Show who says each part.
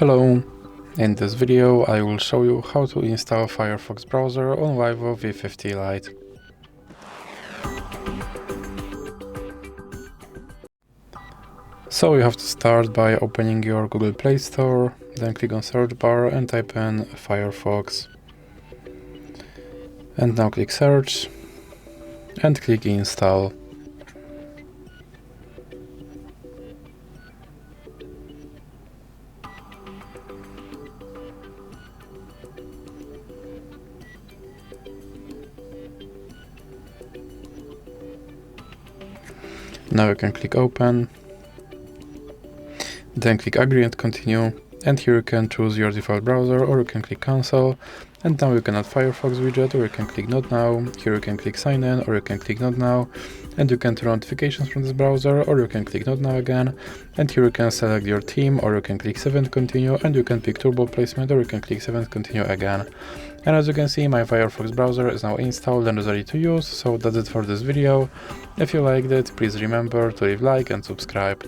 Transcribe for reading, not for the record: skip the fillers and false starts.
Speaker 1: Hello! In this video I will show you how to install Firefox browser on VIVO V50 Lite. So you have to start by opening your Google Play Store, then click on search bar and type in Firefox. And now click search and click install. Now you can click open, then click agree and continue, and here you can choose your default browser, or you can click cancel, and now you can add Firefox widget, or you can click not now. Here you can click sign in, or you can click not now, and you can turn on notifications from this browser, or you can click not now again, and here you can select your theme, or you can click save and continue, and you can pick turbo placement, or you can click save and continue again. And as you can see, my Firefox browser is now installed and is ready to use, so that's it for this video. If you liked it, please remember to leave a like and subscribe.